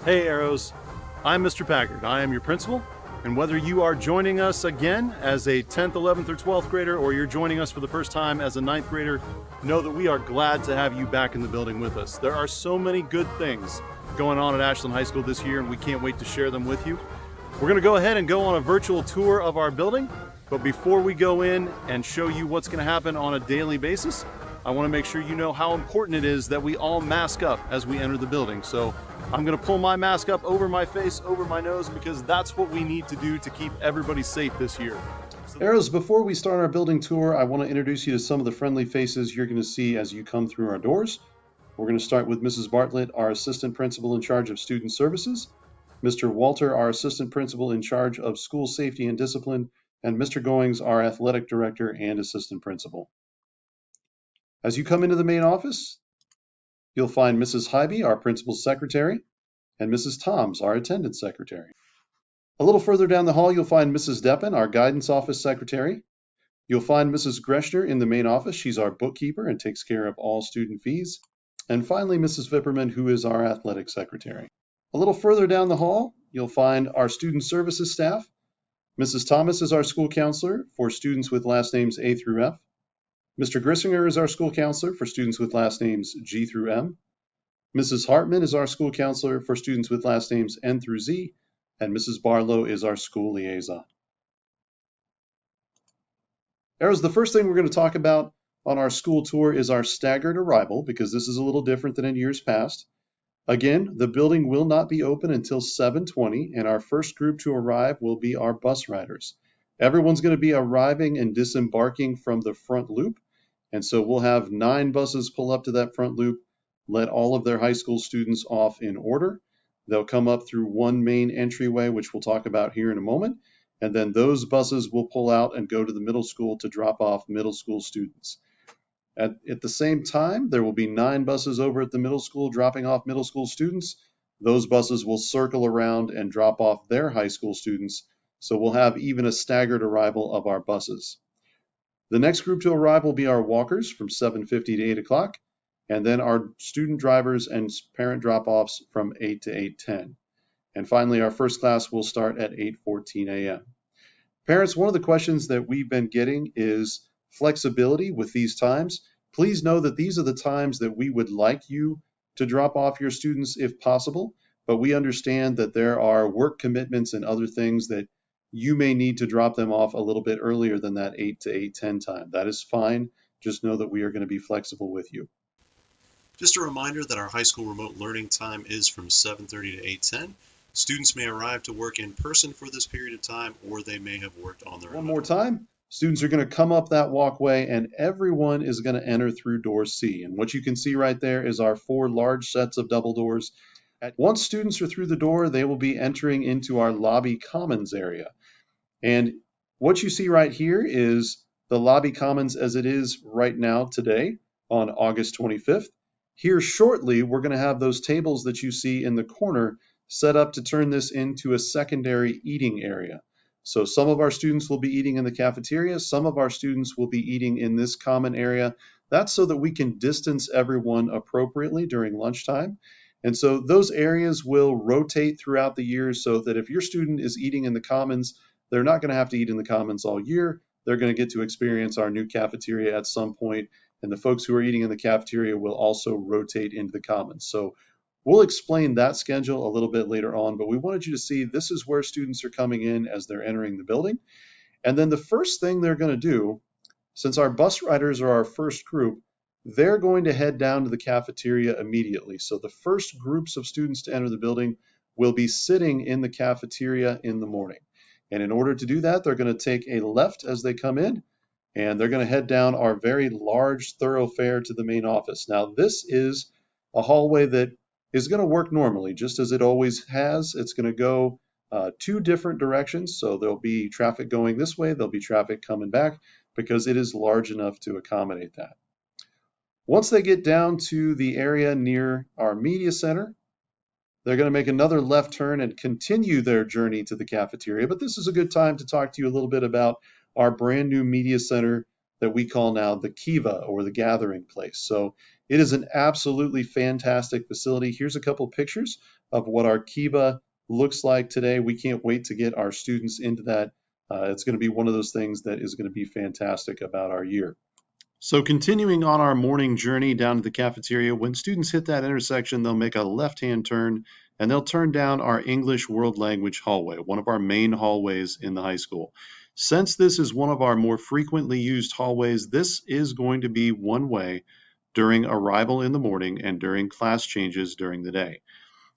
Hey Arrows, I'm Mr. Packard. I am your principal, and whether you are joining us again as a 10th, 11th, or 12th grader, or you're joining us for the first time as a 9th grader, know that we are glad to have you back in the building with us. There are so many good things going on at Ashland High School this year, and we can't wait to share them with you. We're going to go ahead and go on a virtual tour of our building, but before we go in and show you what's going to happen on a daily basis, I want to make sure you know how important it is that we all mask up as we enter the building. So I'm going to pull my mask up over my face, over my nose, because that's what we need to do to keep everybody safe this year. Arrows, before we start our building tour, I want to introduce you to some of the friendly faces you're going to see as you come through our doors. We're going to start with Mrs. Bartlett, our assistant principal in charge of student services, Mr. Walter, our assistant principal in charge of school safety and discipline, and Mr. Goings, our athletic director and assistant principal. As you come into the main office, you'll find Mrs. Hybe, our principal's secretary, and Mrs. Toms, our attendance secretary. A little further down the hall, you'll find Mrs. Deppen, our guidance office secretary. You'll find Mrs. Greshner in the main office. She's our bookkeeper and takes care of all student fees. And finally, Mrs. Vipperman, who is our athletic secretary. A little further down the hall, you'll find our student services staff. Mrs. Thomas is our school counselor for students with last names A through F. Mr. Grissinger is our school counselor for students with last names G through M. Mrs. Hartman is our school counselor for students with last names N through Z. And Mrs. Barlow is our school liaison. Arrows, the first thing we're going to talk about on our school tour is our staggered arrival, because this is a little different than in years past. Again, the building will not be open until 7:20, and our first group to arrive will be our bus riders. Everyone's going to be arriving and disembarking from the front loop, and so we'll have 9 buses pull up to that front loop, let all of their high school students off in order. They'll come up through one main entryway, which we'll talk about here in a moment, and then those buses will pull out and go to the middle school to drop off middle school students. At the same time, there will be 9 buses over at the middle school dropping off middle school students. Those buses will circle around and drop off their high school students, so we'll have even a staggered arrival of our buses. The next group to arrive will be our walkers from 7:50 to 8 o'clock, and then our student drivers and parent drop-offs from 8 to 8:10. And finally, our first class will start at 8:14 a.m. Parents, one of the questions that we've been getting is flexibility with these times. Please know that these are the times that we would like you to drop off your students if possible, but we understand that there are work commitments and other things that you may need to drop them off a little bit earlier than that 8 to 8:10 time. That is fine. Just know that we are going to be flexible with you. Just a reminder that our high school remote learning time is from 7:30 to 8:10. Students may arrive to work in person for this period of time, or they may have worked on their own. One more time. Students are going to come up that walkway, and everyone is going to enter through door C. And what you can see right there is our 4 large sets of double doors. Once students are through the door, they will be entering into our lobby commons area. And what you see right here is the lobby commons as it is right now today on August 25th. Here shortly, we're going to have those tables that you see in the corner set up to turn this into a secondary eating area. So some of our students will be eating in the cafeteria. Some of our students will be eating in this common area. That's so that we can distance everyone appropriately during lunchtime. And so those areas will rotate throughout the year so that if your student is eating in the commons, they're not going to have to eat in the commons all year. They're going to get to experience our new cafeteria at some point, and the folks who are eating in the cafeteria will also rotate into the commons. So we'll explain that schedule a little bit later on, but we wanted you to see this is where students are coming in as they're entering the building. And then the first thing they're going to do, since our bus riders are our first group, they're going to head down to the cafeteria immediately. So the first groups of students to enter the building will be sitting in the cafeteria in the morning. And in order to do that, they're going to take a left as they come in, and they're going to head down our very large thoroughfare to the main office. Now, this is a hallway that is going to work normally, just as it always has. It's going to go 2 different directions. So there'll be traffic going this way, there'll be traffic coming back, because it is large enough to accommodate that. Once they get down to the area near our media center, they're going to make another left turn and continue their journey to the cafeteria. But this is a good time to talk to you a little bit about our brand new media center that we call now the Kiva, or the gathering place. So It is an absolutely fantastic facility. Here's a couple pictures of what our Kiva looks like today. We can't wait to get our students into that. It's going to be one of those things that is going to be fantastic about our year. So continuing on our morning journey down to the cafeteria, when students hit that intersection, they'll make a left-hand turn and they'll turn down our English World Language hallway, one of our main hallways in the high school. Since this is one of our more frequently used hallways, this is going to be one way during arrival in the morning and during class changes during the day.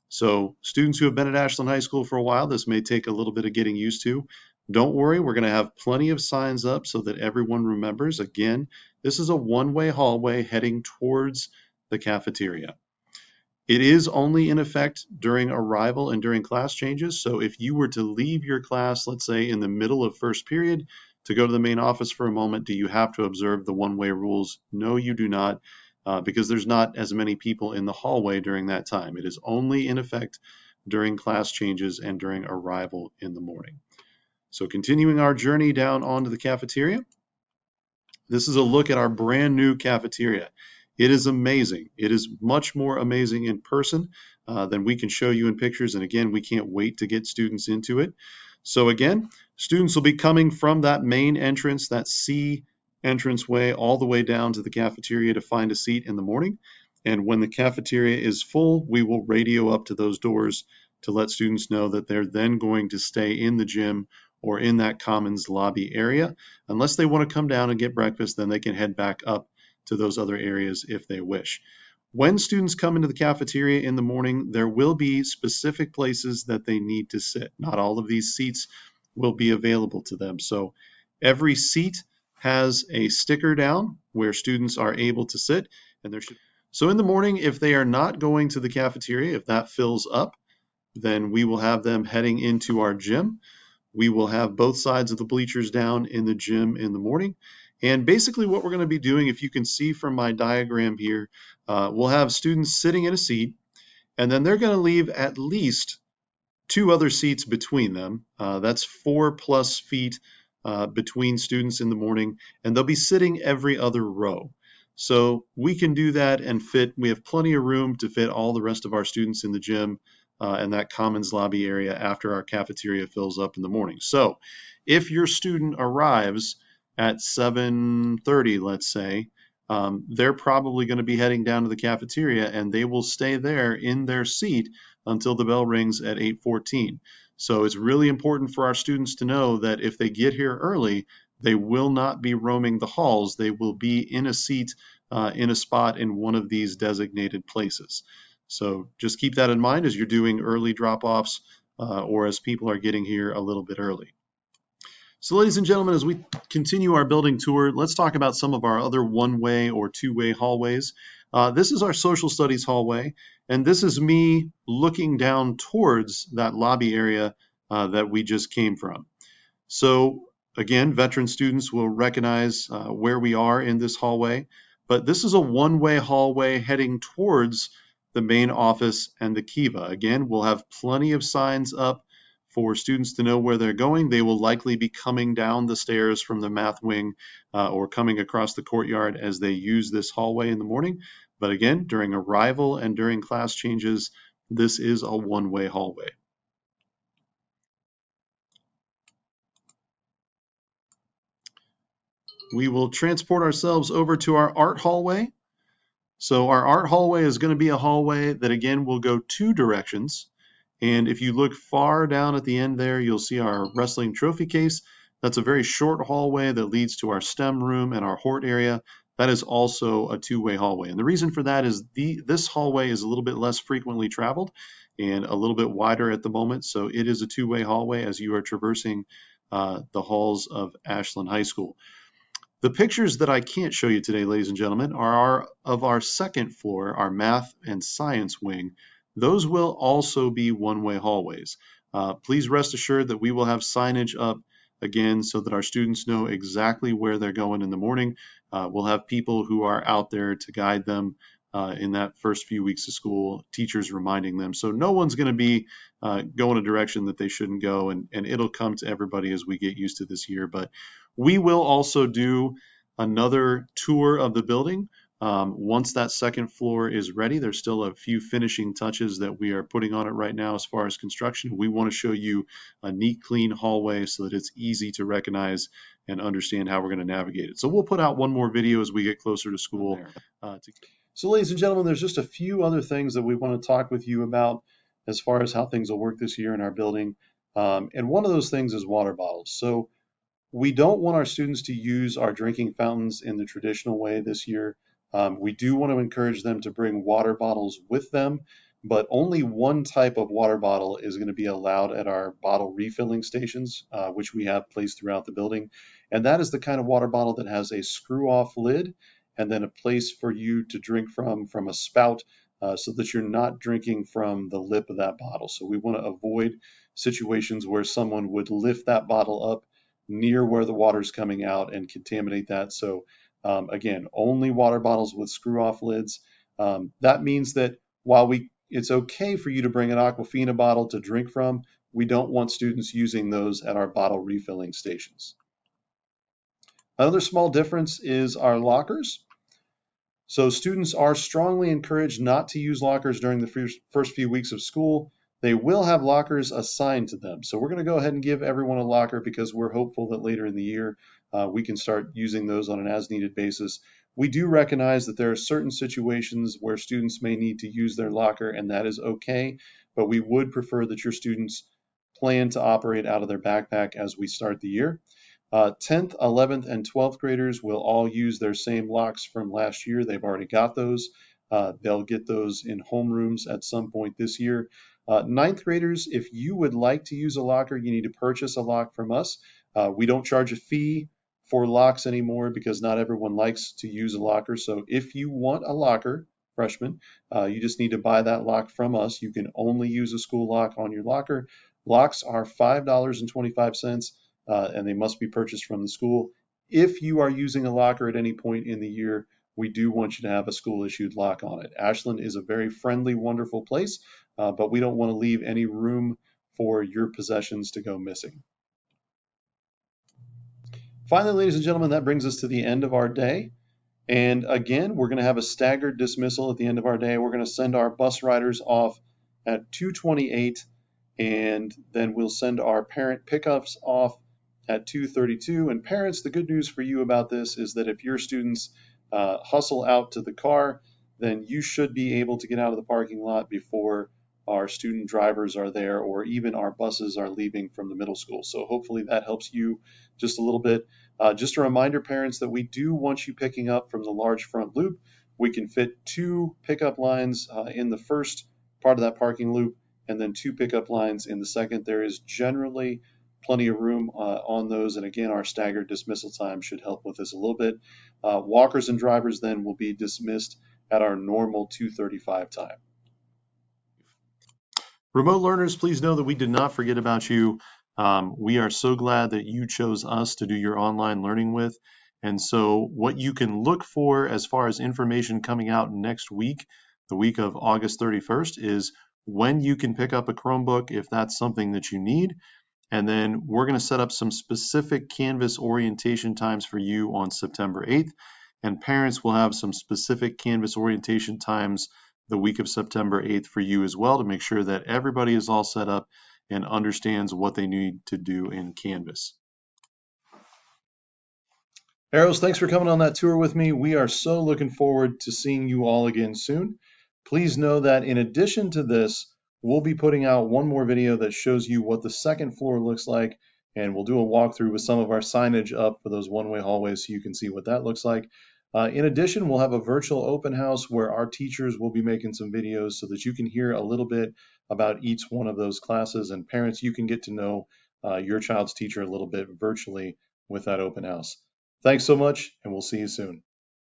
So students who have been at Ashland High School for a while, this may take a little bit of getting used to. Don't worry, we're going to have plenty of signs up so that everyone remembers. Again, this is a one-way hallway heading towards the cafeteria. It is only in effect during arrival and during class changes. So if you were to leave your class, let's say in the middle of first period, to go to the main office for a moment, do you have to observe the one-way rules? No, you do not, because there's not as many people in the hallway during that time. It is only in effect during class changes and during arrival in the morning. So continuing our journey down onto the cafeteria, this is a look at our brand new cafeteria. It is amazing. It is much more amazing in person than we can show you in pictures. And again, we can't wait to get students into it. So again, students will be coming from that main entrance, that C entranceway, all the way down to the cafeteria to find a seat in the morning. And when the cafeteria is full, we will radio up to those doors to let students know that they're then going to stay in the gym or in that commons lobby area. Unless they want to come down and get breakfast, then they can head back up to those other areas if they wish. When students come into the cafeteria in the morning, there will be specific places that they need to sit. Not all of these seats will be available to them. So every seat has a sticker down where students are able to sit. So in the morning, if they are not going to the cafeteria, if that fills up, then we will have them heading into our gym. We will have both sides of the bleachers down in the gym in the morning. And basically what we're going to be doing, if you can see from my diagram here, we'll have students sitting in a seat, and then they're going to leave at least 2 other seats between them. That's 4+ feet between students in the morning, and they'll be sitting every other row. So we can do that and we have plenty of room to fit all the rest of our students in the gym and that commons lobby area after our cafeteria fills up in the morning. So if your student arrives at 7:30, let's say, they're probably going to be heading down to the cafeteria, and they will stay there in their seat until the bell rings at 8:14. So it's really important for our students to know that if they get here early, they will not be roaming the halls. They will be in a seat, in a spot in one of these designated places. So just keep that in mind as you're doing early drop-offs or as people are getting here a little bit early. So ladies and gentlemen, as we continue our building tour, let's talk about some of our other one-way or two-way hallways. This is our social studies hallway, and this is me looking down towards that lobby area that we just came from. So again, veteran students will recognize where we are in this hallway, but this is a one-way hallway heading towards the main office and the Kiva. Again, we'll have plenty of signs up for students to know where they're going. They will likely be coming down the stairs from the math wing or coming across the courtyard as they use this hallway in the morning. But again, during arrival and during class changes, this is a one-way hallway. We will transport ourselves over to our art hallway. So our art hallway is going to be a hallway that again will go 2 directions. And if you look far down at the end there, you'll see our wrestling trophy case. That's a very short hallway that leads to our STEM room and our Hort area. That is also a 2-way hallway. And the reason for that is this hallway is a little bit less frequently traveled and a little bit wider at the moment. So it is a 2-way hallway as you are traversing the halls of Ashland High School. The pictures that I can't show you today, ladies and gentlemen, are of our second floor, our math and science wing. Those will also be one-way hallways. Please rest assured that we will have signage up again so that our students know exactly where they're going in the morning. We'll have people who are out there to guide them in that first few weeks of school, teachers reminding them. So no one's going to be going a direction that they shouldn't go, and it'll come to everybody as we get used to this year. But we will also do another tour of the building Once that second floor is ready, there's still a few finishing touches that we are putting on it right now as far as construction. We want to show you a neat, clean hallway so that it's easy to recognize and understand how we're going to navigate it. So we'll put out one more video as we get closer to school. So ladies and gentlemen, there's just a few other things that we want to talk with you about as far as how things will work this year in our building. And one of those things is water bottles. So we don't want our students to use our drinking fountains in the traditional way this year. We do want to encourage them to bring water bottles with them, but only one type of water bottle is going to be allowed at our bottle refilling stations, which we have placed throughout the building. And that is the kind of water bottle that has a screw-off lid and then a place for you to drink from a spout, so that you're not drinking from the lip of that bottle. So we want to avoid situations where someone would lift that bottle up near where the water's coming out and contaminate that. So again, only water bottles with screw-off lids. That means that while it's okay for you to bring an Aquafina bottle to drink from, we don't want students using those at our bottle refilling stations. Another small difference is our lockers. So students are strongly encouraged not to use lockers during the first few weeks of school. They will have lockers assigned to them. So we're going to go ahead and give everyone a locker because we're hopeful that later in the year we can start using those on an as-needed basis. We do recognize that there are certain situations where students may need to use their locker, and that is okay, but we would prefer that your students plan to operate out of their backpack as we start the year. 10th, 11th, and 12th graders will all use their same locks from last year. They've already got those. They'll get those in homerooms at some point this year. 9th graders, if you would like to use a locker, you need to purchase a lock from us. We don't charge a fee for locks anymore because not everyone likes to use a locker. So if you want a locker, freshman, you just need to buy that lock from us. You can only use a school lock on your locker. Locks are $5.25. And they must be purchased from the school. If you are using a locker at any point in the year, we do want you to have a school-issued lock on it. Ashland is a very friendly, wonderful place, but we don't want to leave any room for your possessions to go missing. Finally, ladies and gentlemen, that brings us to the end of our day. And again, we're going to have a staggered dismissal at the end of our day. We're going to send our bus riders off at 2:28, and then we'll send our parent pickups off at 2:32. And parents, the good news for you about this is that if your students hustle out to the car, then you should be able to get out of the parking lot before our student drivers are there, or even our buses are leaving from the middle school. So hopefully that helps you just a little bit. Just a reminder, parents, that we do want you picking up from the large front loop. We can fit 2 pickup lines in the first part of that parking loop, and then 2 pickup lines in the second. There is generally plenty of room on those, and again, our staggered dismissal time should help with this a little bit. Walkers and drivers then will be dismissed at our normal 2:35 time. Remote learners, please know that we did not forget about you. We are so glad that you chose us to do your online learning with. And so what you can look for as far as information coming out next week, the week of August 31st, is when you can pick up a Chromebook if that's something that you need. And then we're going to set up some specific Canvas orientation times for you on September 8th. And parents will have some specific Canvas orientation times the week of September 8th for you as well, to make sure that everybody is all set up and understands what they need to do in Canvas. Arrows, thanks for coming on that tour with me. We are so looking forward to seeing you all again soon. Please know that in addition to this, we'll be putting out one more video that shows you what the second floor looks like, and we'll do a walkthrough with some of our signage up for those one-way hallways so you can see what that looks like. In addition, we'll have a virtual open house where our teachers will be making some videos so that you can hear a little bit about each one of those classes, and parents, you can get to know your child's teacher a little bit virtually with that open house. Thanks so much, and we'll see you soon.